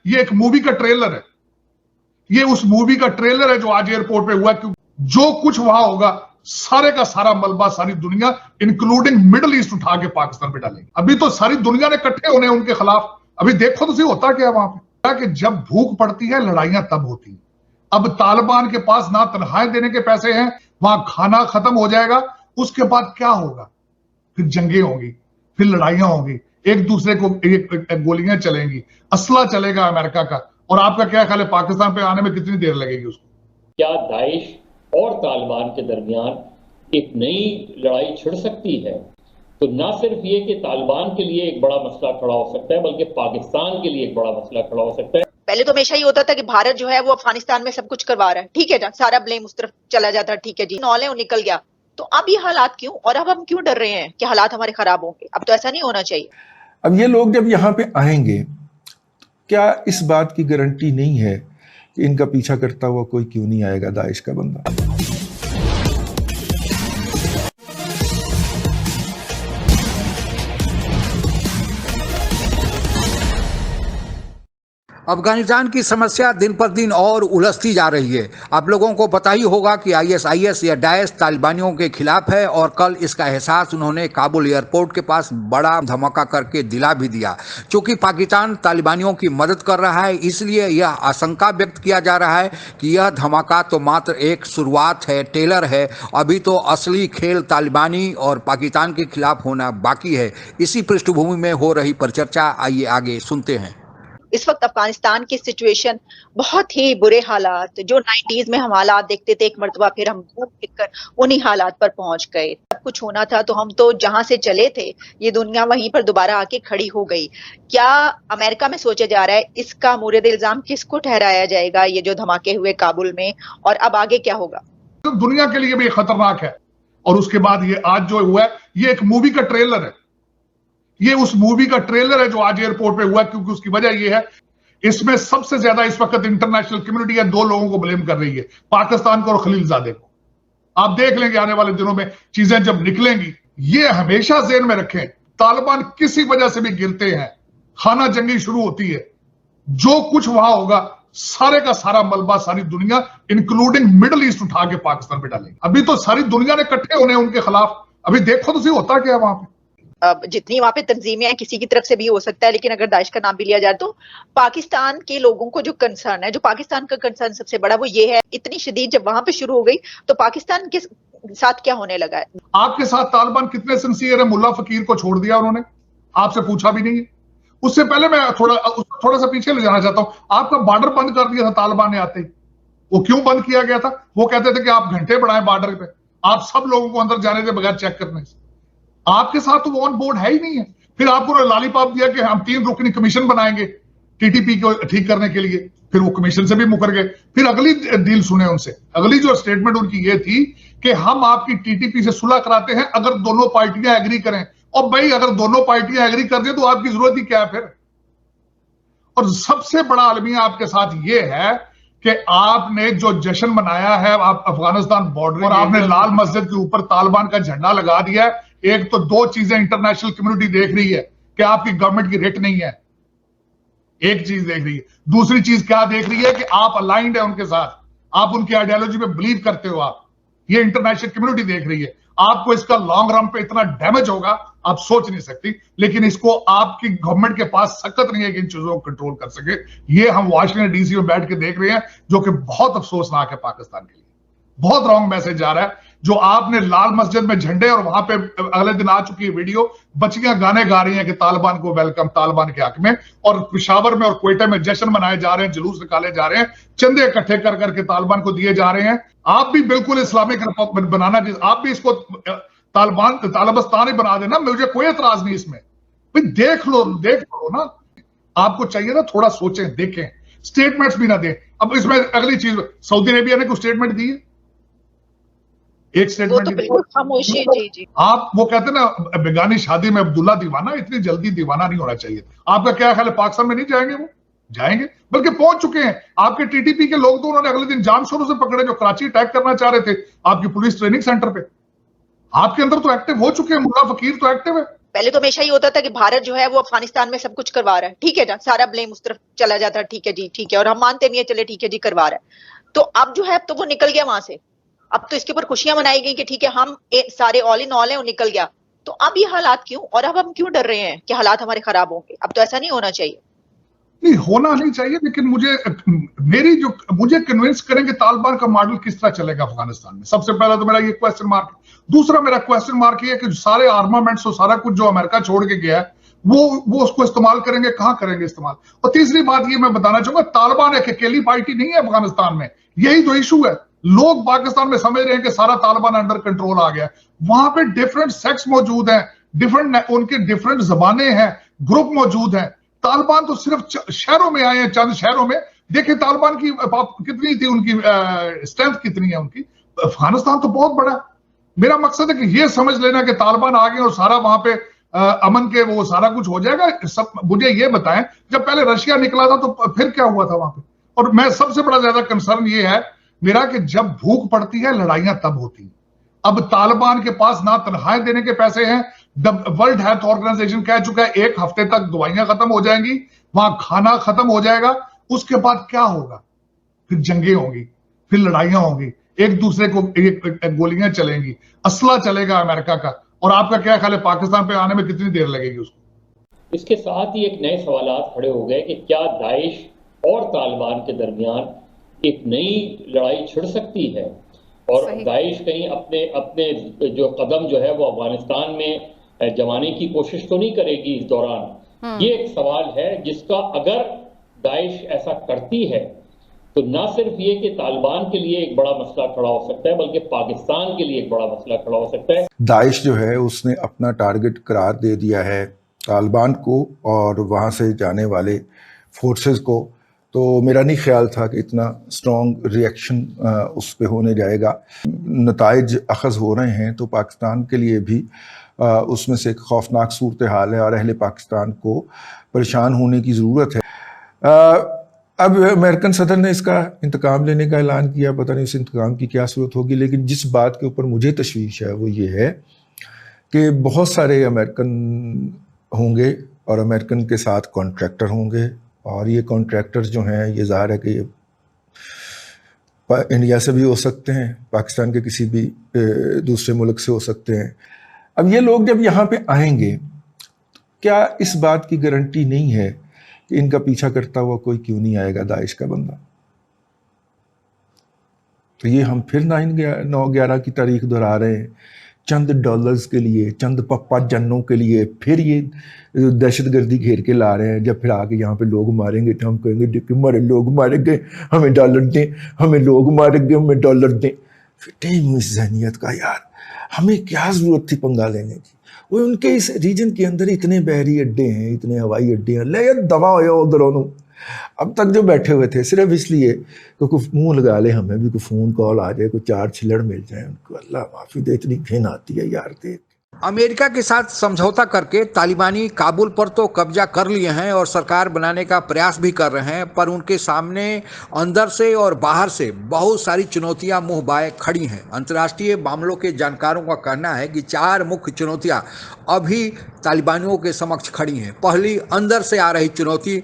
ये एक मूवी का ट्रेलर है, ये उस मूवी का ट्रेलर है जो आज एयरपोर्ट पे हुआ। जो कुछ वहां होगा सारे का सारा मलबा सारी दुनिया इंक्लूडिंग मिडिल ईस्ट उठा के पाकिस्तान पे डालेंगे। अभी तो सारी दुनिया ने इकट्ठे होने उनके खिलाफ। अभी देखो तो सही होता क्या है वहां पे, कि जब भूख पड़ती है लड़ाइयां तब होती हैं। अब तालिबान के पास ना तनख्वाहें देने के पैसे हैं, वहां खाना खत्म हो जाएगा, उसके बाद क्या होगा? फिर जंगें होंगी, फिर लड़ाइयां होंगी, एक दूसरे को गोलियां चलेंगी, असला चलेगा अमेरिका का। और आपका क्या ख्याल है पाकिस्तान पे आने में कितनी देर लगेगी उसको? क्या दाइश और तालिबान के दरमियान एक नई लड़ाई छिड़ सकती है? तो ना सिर्फ ये कि तालिबान के लिए एक बड़ा मसला खड़ा हो सकता है, बल्कि पाकिस्तान के लिए एक बड़ा मसला खड़ा हो सकता है। पहले तो हमेशा ही होता था कि भारत जो है वो अफगानिस्तान में सब कुछ करवा रहा है, ठीक है ना, सारा ब्लेम उस तरफ चला जाता है, ठीक है जी, नॉले वो निकल गया। तो अब ये हालात क्यों, और अब हम क्यों डर रहे हैं कि हालात हमारे खराब होंगे? अब तो ऐसा नहीं होना चाहिए। अब ये लोग जब यहाँ पे आएंगे, क्या इस बात की गारंटी नहीं है कि इनका पीछा करता हुआ कोई क्यों नहीं आएगा दाइश का बंदा? अफगानिस्तान की समस्या दिन पर दिन और उलझती जा रही है। आप लोगों को पता ही होगा कि आईएसआईएस या दाइश तालिबानियों के खिलाफ है, और कल इसका एहसास उन्होंने काबुल एयरपोर्ट के पास बड़ा धमाका करके दिला भी दिया। चूंकि पाकिस्तान तालिबानियों की मदद कर रहा है, इसलिए यह आशंका व्यक्त किया जा रहा है कि यह धमाका तो मात्र एक शुरुआत है, टेलर है। अभी तो असली खेल तालिबानी और पाकिस्तान के खिलाफ होना बाकी है। इसी पृष्ठभूमि में हो रही परिचर्चा, आइए आगे सुनते हैं। इस वक्त अफगानिस्तान की सिचुएशन बहुत ही बुरे हालात, जो 90s में हम हालात देखते थे, एक मर्तबा फिर हम घूम फिर कर उन्हीं हालात पर पहुंच गए। सब कुछ होना था तो हम तो जहां से चले थे, ये दुनिया वहीं पर दोबारा आके खड़ी हो गई। क्या अमेरिका में सोचा जा रहा है इसका मुर्द इल्जाम किसको ठहराया जाएगा, ये जो धमाके हुए काबुल में, और अब आगे क्या होगा? तो दुनिया के लिए भी खतरनाक है। और उसके बाद ये आज जो हुआ है, ये एक मूवी का ट्रेलर है, ये उस मूवी का ट्रेलर है जो आज एयरपोर्ट पे हुआ। क्योंकि उसकी वजह ये है, इसमें सबसे ज्यादा इस वक्त इंटरनेशनल कम्युनिटी है दो लोगों को ब्लेम कर रही है, पाकिस्तान को और खलीलजादे को। आप देख लेंगे आने वाले दिनों में चीजें जब निकलेंगी। ये हमेशा ज़हन में रखें, तालिबान किसी वजह से भी गिरते हैं, खाना जंगी शुरू होती है, जो कुछ वहां होगा सारे का सारा मलबा सारी दुनिया इंक्लूडिंग मिडिल ईस्ट उठा के पाकिस्तान पे डालेंगे। अभी तो सारी दुनिया ने इकट्ठे होने उनके खिलाफ। अभी देखो तो सही होता क्या है वहां पे। जितनी वहां पे तंजीमें हैं, किसी की तरफ से भी हो सकता है, लेकिन अगर दाइश का नाम भी लिया जाए तो पाकिस्तान के लोगों को जो कंसर्न है, जो पाकिस्तान का कंसर्न सबसे बड़ा, वो ये है, इतनी शदीद जब वहां पे शुरू हो गई तो पाकिस्तान के साथ क्या होने लगा है? आपके साथ तालिबान कितने सिंसियर है? मुल्ला फकीर को छोड़ दिया उन्होंने, आपसे पूछा भी नहीं है। उससे पहले मैं थोड़ा सा पीछे ले जाना चाहता हूं। आपका बॉर्डर बंद कर दिया था तालिबान ने आते ही। वो क्यों बंद किया गया था? वो कहते थे कि आप घंटे बढ़ाएं बॉर्डर पे, आप सब लोगों को अंदर जाने दे बगैर चेक करने से। आपके साथ तो वो ऑन बोर्ड है ही नहीं है। फिर आपको लॉलीपॉप दिया कि हम 3 रुकनी कमीशन बनाएंगे टीटीपी को ठीक करने के लिए, फिर वो कमीशन से भी मुकर गए। फिर अगली डील सुने उनसे, अगली जो स्टेटमेंट उनकी ये थी कि हम आपकी टीटीपी से सुलह कराते हैं अगर दोनों पार्टियां एग्री करें। और भाई अगर दोनों पार्टियां एग्री कर दें तो आपकी जरूरत ही क्या है फिर? और सबसे बड़ा अलमिया आपके साथ ये है कि आपने जो जश्न मनाया है आप अफगानिस्तान बॉर्डर, और आपने लाल मस्जिद के ऊपर तालिबान का झंडा लगा दिया है। एक तो दो चीजें इंटरनेशनल कम्युनिटी देख रही है कि आपकी गवर्नमेंट की रिट नहीं है, एक चीज देख रही है। दूसरी चीज क्या देख रही है कि आप अलाइंड है उनके साथ, आप उनकी आइडियोलॉजी पे बिलीव करते हो। आप, ये इंटरनेशनल कम्युनिटी देख रही है। आपको इसका लॉन्ग रन पे इतना डैमेज होगा आप सोच नहीं सकती, लेकिन इसको आपकी गवर्नमेंट के पास सख्त नहीं है कि इन चीजों को कंट्रोल कर सके। ये हम वाशिंगटन डीसी में बैठ के देख रहे हैं, जो कि बहुत अफसोसनाक है पाकिस्तान के लिए। बहुत रॉन्ग मैसेज जा रहा है। जो आपने लाल मस्जिद में झंडे, और वहां पे अगले दिन आ चुकी है वीडियो, बच्चियां गाने गा रही हैं कि तालिबान को वेलकम, तालिबान के हक में। और पेशावर में और क्वेटा में जश्न मनाए जा रहे हैं, जुलूस निकाले जा रहे हैं, चंदे इकट्ठे कर करके तालिबान को दिए जा रहे हैं। आप भी बिल्कुल इस्लामिक बनाना, आप भी इसको तालिबान ही बना देना, मुझे कोई एतराज नहीं इसमें। भाई देख लो ना। आपको चाहिए ना थोड़ा सोचें, देखें, स्टेटमेंट्स भी ना दें। अब इसमें अगली चीज, सऊदी अरेबिया ने कुछ स्टेटमेंट दी है, एक स्टेटमेंट खामोशी। जी। आप वो कहते हैं ना, बेगानी शादी में अब्दुल्ला दीवाना, इतनी जल्दी दीवाना नहीं होना चाहिए। आपका क्या ख्याल है पाकिस्तान में नहीं जाएंगे? वो जाएंगे, बल्कि पहुंच चुके हैं। आपके टीटीपी के लोग तो उन्होंने अगले दिन जाम शोरों से पकड़े जो कराची अटैक करना चाह रहे थे आपकी पुलिस ट्रेनिंग सेंटर पे। आपके अंदर तो एक्टिव हो चुके हैं, मुल्ला फकीर तो एक्टिव है। पहले तो हमेशा ही होता था कि भारत जो है वो अफगानिस्तान में सब कुछ करवा रहा है, ठीक है ना, सारा ब्लेम उस तरफ चला जाता है, ठीक है जी, ठीक है, और हम मानते भी है, चले ठीक है जी, करवा रहा है। तो अब जो है अब तो वो निकल गया वहां से, अब तो इसके ऊपर खुशियां मनाई गई कि ठीक है हम सारे ऑल इन ऑल है, वो निकल गया। तो अब ये हालात क्यों, और अब हम क्यों डर रहे हैं कि हालात हमारे खराब होंगे? अब तो ऐसा नहीं होना चाहिए। नहीं होना नहीं चाहिए, लेकिन मुझे कन्विंस करें कि तालिबान का मॉडल किस तरह चलेगा अफगानिस्तान में। सबसे पहला तो मेरा ये क्वेश्चन मार्क। दूसरा मेरा क्वेश्चन मार्क ये है कि सारे आर्मामेंट्स और सारा कुछ जो अमेरिका छोड़ के गया है वो उसको इस्तेमाल करेंगे, कहां करेंगे इस्तेमाल। और तीसरी बात ये मैं बताना चाहूंगा, तालिबान एक अकेली पार्टी नहीं है अफगानिस्तान में, यही तो इशू है। लोग पाकिस्तान में समझ रहे हैं कि सारा तालिबान अंडर कंट्रोल आ गया। वहां पे डिफरेंट सेक्ट्स मौजूद हैं, उनके डिफरेंट जबानें हैं, ग्रुप मौजूद हैं। तालिबान तो सिर्फ शहरों में आए हैं, चंद शहरों में। देखिए तालिबान की कितनी थी, उनकी स्ट्रेंथ कितनी है उनकी। अफगानिस्तान तो बहुत बड़ा है। मेरा मकसद है कि ये समझ लेना कि तालिबान आ गए और सारा वहां पे अमन के वो सारा कुछ हो जाएगा। सब मुझे ये बताएं, जब पहले रशिया निकला था तो फिर क्या हुआ था वहां पे। और मैं सबसे बड़ा ज्यादा कंसर्न ये है मेरा कि जब भूख पड़ती है लड़ाइयां तब होती हैं। अब तालिबान के पास ना तनख्वाहें देने के पैसे हैं। वर्ल्ड हेल्थ ऑर्गेनाइजेशन कह चुका है 1 हफ्ते तक दवाइयां खत्म हो जाएंगी, वहां खाना खत्म हो जाएगा। उसके बाद क्या होगा? फिर जंगें होंगी, फिर लड़ाइयां होंगी, एक दूसरे को गोलियां चलेंगी, असला चलेगा अमेरिका का। और आपका क्या ख्याल है पाकिस्तान पे आने में कितनी देर लगेगी उसको? इसके साथ ही एक नए सवालात खड़े हो गए कि क्या दाइश और तालिबान के दरमियान एक नई लड़ाई छिड़ सकती है, और दाइश कहीं अपने जो कदम जो है वो अफगानिस्तान में जमाने की कोशिश तो नहीं करेगी इस दौरान। ये एक सवाल है जिसका अगर दाइश ऐसा करती है तो ना सिर्फ ये कि तालिबान के लिए एक बड़ा मसला खड़ा हो सकता है, बल्कि पाकिस्तान के लिए एक बड़ा मसला खड़ा हो सकता है। दाइश जो है उसने अपना टारगेट करार दे दिया है तालिबान को और वहाँ से जाने वाले फोर्सेस को। तो मेरा नहीं ख्याल था कि इतना स्ट्रॉन्ग रिएक्शन उस पे होने जाएगा। नताइज अखज़ हो रहे हैं तो पाकिस्तान के लिए भी उसमें से एक खौफनाक सूरत हाल है और अहले पाकिस्तान को परेशान होने की ज़रूरत है। अब अमेरिकन सदर ने इसका इंतकाम लेने का ऐलान किया, पता नहीं इस इंतकाम की क्या सूरत होगी। लेकिन जिस बात के ऊपर मुझे तशवीश है वो ये है कि बहुत सारे अमेरिकन होंगे और अमेरिकन के साथ कॉन्ट्रैक्टर होंगे, और ये कॉन्ट्रैक्टर जो हैं ये ज़ाहिर है कि ये इंडिया से भी हो सकते हैं, पाकिस्तान के किसी भी दूसरे मुल्क से हो सकते हैं। अब ये लोग जब यहाँ पे आएंगे, क्या इस बात की गारंटी नहीं है कि इनका पीछा करता हुआ कोई क्यों नहीं आएगा दाइश का बंदा? तो ये हम फिर 9/11 की तारीख दोहरा रहे हैं, चंद डॉलर्स के लिए, चंद पप्पा जन्नों के लिए फिर ये दहशतगर्दी घेर के ला रहे हैं। जब फिर आके यहाँ पे लोग मारेंगे तो हम कहेंगे देखिए हमारे लोग मारे गए, हमें डॉलर दें, हमें लोग मारे गए, हमें डॉलर दें। फिटे इस जहनीत का यार, हमें क्या ज़रूरत थी पंगा लेने की? वो उनके इस रीजन के अंदर इतने बहरी अड्डे हैं, इतने हवाई अड्डे हैं, ले दवा हो उधरों। अब तक जो बैठे हुए थे सिर्फ इसलिए कि कोई मुंह लगा ले, हमें भी कोई फ़ोन कॉल आ जाए, कोई 4 छिलड़ मिल जाए उनको, अल्लाह माफ़ी दे, इतनी घिन आती है यार देख। अमेरिका के साथ समझौता करके तालिबानी काबुल पर तो कब्जा कर लिए हैं और सरकार बनाने का प्रयास भी कर रहे हैं, पर उनके सामने अंदर से और बाहर से बहुत सारी चुनौतियां मुंह बाए खड़ी हैं। अंतर्राष्ट्रीय मामलों के जानकारों का कहना है कि 4 मुख्य चुनौतियां अभी तालिबानियों के समक्ष खड़ी हैं। पहली, अंदर से आ रही चुनौती।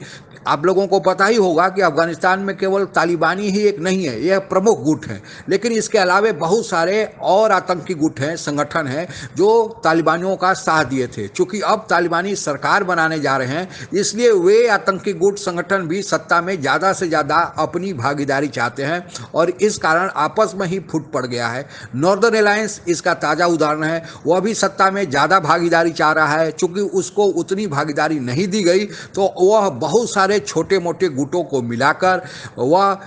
आप लोगों को पता ही होगा कि अफगानिस्तान में केवल तालिबानी ही एक नहीं है, यह प्रमुख गुट है, लेकिन इसके अलावा बहुत सारे और आतंकी गुट हैं, संगठन हैं जो तालिबानियों का साथ दिए थे। चूंकि अब तालिबानी सरकार बनाने जा रहे हैं, इसलिए वे आतंकी गुट संगठन भी सत्ता में ज़्यादा से ज़्यादा अपनी भागीदारी चाहते हैं और इस कारण आपस में ही फूट पड़ गया है। नॉर्दर्न अलायंस इसका ताज़ा उदाहरण है। वह भी सत्ता में ज़्यादा भागीदारी चाह रहा है। चूंकि उसको उतनी भागीदारी नहीं दी गई तो वह बहुत सारे छोटे मोटे गुटों को मिलाकर वह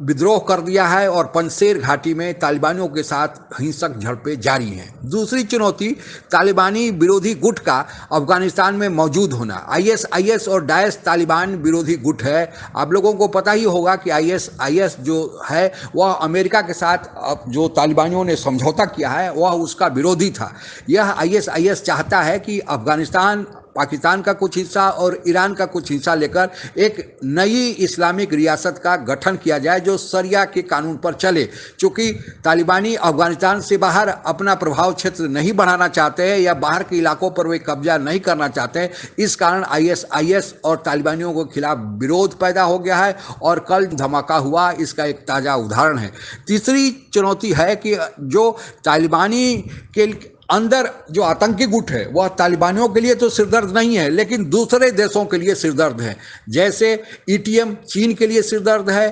विद्रोह कर दिया है और पंजशेर घाटी में तालिबानियों के साथ हिंसक झड़पें जारी हैं। दूसरी चुनौती तालिबानी विरोधी गुट का अफगानिस्तान में मौजूद होना। आईएस और डाइश तालिबान विरोधी गुट है। आप लोगों को पता ही होगा कि आईएस जो है वह अमेरिका के साथ जो तालिबानियों ने समझौता किया है वह उसका विरोधी था। यह आईएस चाहता है कि अफगानिस्तान पाकिस्तान का कुछ हिस्सा और ईरान का कुछ हिस्सा लेकर एक नई इस्लामिक रियासत का गठन किया जाए जो शरिया के कानून पर चले। चूंकि तालिबानी अफगानिस्तान से बाहर अपना प्रभाव क्षेत्र नहीं बढ़ाना चाहते हैं या बाहर के इलाकों पर वे कब्जा नहीं करना चाहते हैं, इस कारण ISIS और तालिबानियों के खिलाफ विरोध पैदा हो गया है और कल धमाका हुआ, इसका एक ताज़ा उदाहरण है। तीसरी चुनौती है कि जो तालिबानी के अंदर जो आतंकी गुट है वह तालिबानियों के लिए तो सिरदर्द नहीं है, लेकिन दूसरे देशों के लिए सिरदर्द है। जैसे ETM चीन के लिए सिरदर्द है,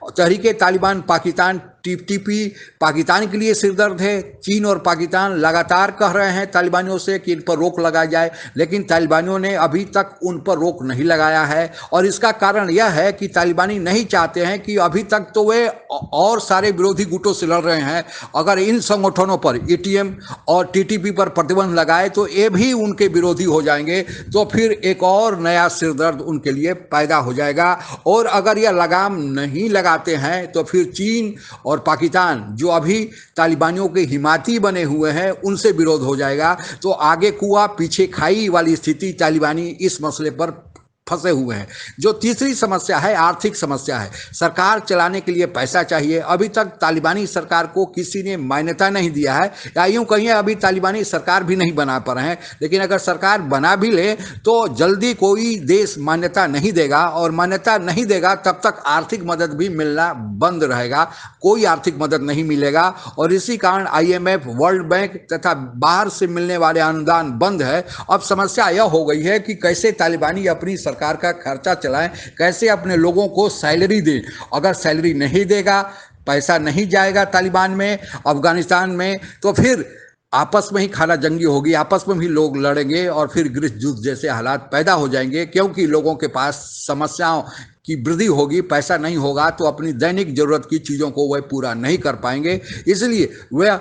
तहरीक तालिबान पाकिस्तान TTP पाकिस्तान के लिए सिरदर्द है। चीन और पाकिस्तान लगातार कह रहे हैं तालिबानियों से कि इन पर रोक लगाई जाए, लेकिन तालिबानियों ने अभी तक उन पर रोक नहीं लगाया है। और इसका कारण यह है कि तालिबानी नहीं चाहते हैं कि अभी तक तो वे और सारे विरोधी गुटों से लड़ रहे हैं, अगर इन संगठनों पर ETM और TTP पर प्रतिबंध लगाए तो ये भी उनके विरोधी हो जाएंगे, तो फिर एक और नया सिरदर्द उनके लिए पैदा हो जाएगा। और अगर यह लगाम नहीं लगाते हैं तो फिर चीन और पाकिस्तान जो अभी तालिबानियों के हिमायती बने हुए हैं उनसे विरोध हो जाएगा। तो आगे कुआं पीछे खाई वाली स्थिति तालिबानी इस मसले पर फंसे हुए हैं। जो तीसरी समस्या है आर्थिक समस्या है। सरकार चलाने के लिए पैसा चाहिए। अभी तक तालिबानी सरकार को किसी ने मान्यता नहीं दिया है, या यूं कहिए अभी तालिबानी सरकार भी नहीं बना पा रहे हैं। लेकिन अगर सरकार बना भी ले तो जल्दी कोई देश मान्यता नहीं देगा, और मान्यता नहीं देगा तब तक आर्थिक मदद भी मिलना बंद रहेगा, कोई आर्थिक मदद नहीं मिलेगा। और इसी कारण IMF, वर्ल्ड बैंक तथा बाहर से मिलने वाले अनुदान बंद है। अब समस्या यह हो गई है कि कैसे तालिबानी अपनी सरकार का खर्चा चलाएं, कैसे अपने लोगों को सैलरी दें। अगर सैलरी नहीं देगा, पैसा नहीं जाएगा तालिबान में, अफगानिस्तान में, तो फिर आपस में ही खाना जंगी होगी, आपस में भी लोग लड़ेंगे और फिर गृह युद्ध जैसे हालात पैदा हो जाएंगे। क्योंकि लोगों के पास समस्याओं की वृद्धि होगी, पैसा नहीं होगा तो अपनी दैनिक जरूरत की चीज़ों को वह पूरा नहीं कर पाएंगे, इसलिए वह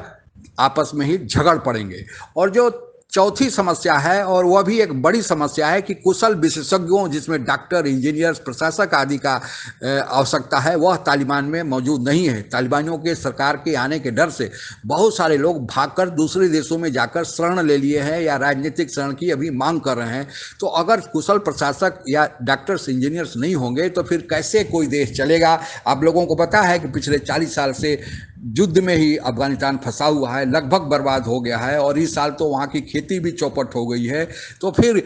आपस में ही झगड़ पड़ेंगे। और जो चौथी समस्या है, और वह भी एक बड़ी समस्या है, कि कुशल विशेषज्ञों जिसमें डॉक्टर, इंजीनियर्स, प्रशासक आदि का आवश्यकता है, वह तालिबान में मौजूद नहीं है। तालिबानियों के सरकार के आने के डर से बहुत सारे लोग भागकर दूसरे देशों में जाकर शरण ले लिए हैं या राजनीतिक शरण की अभी मांग कर रहे हैं। तो अगर कुशल प्रशासक या डॉक्टर्स, इंजीनियर्स नहीं होंगे तो फिर कैसे कोई देश चलेगा। आप लोगों को पता है कि पिछले 40 साल से युद्ध में ही अफगानिस्तान फंसा हुआ है, लगभग बर्बाद हो गया है, और इस साल तो वहाँ की खेती भी चौपट हो गई है। तो फिर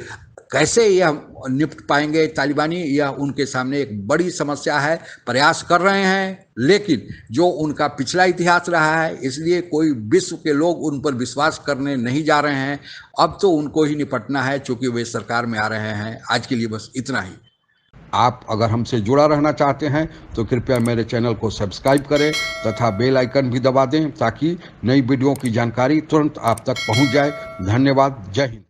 कैसे यह निपट पाएंगे तालिबानी, यह उनके सामने एक बड़ी समस्या है। प्रयास कर रहे हैं, लेकिन जो उनका पिछला इतिहास रहा है, इसलिए कोई विश्व के लोग उन पर विश्वास करने नहीं जा रहे हैं। अब तो उनको ही निपटना है, चूँकि वे सरकार में आ रहे हैं। आज के लिए बस इतना ही। आप अगर हमसे जुड़ा रहना चाहते हैं तो कृपया मेरे चैनल को सब्सक्राइब करें तथा बेल आइकन भी दबा दें, ताकि नई वीडियो की जानकारी तुरंत आप तक पहुंच जाए। धन्यवाद। जय हिंद।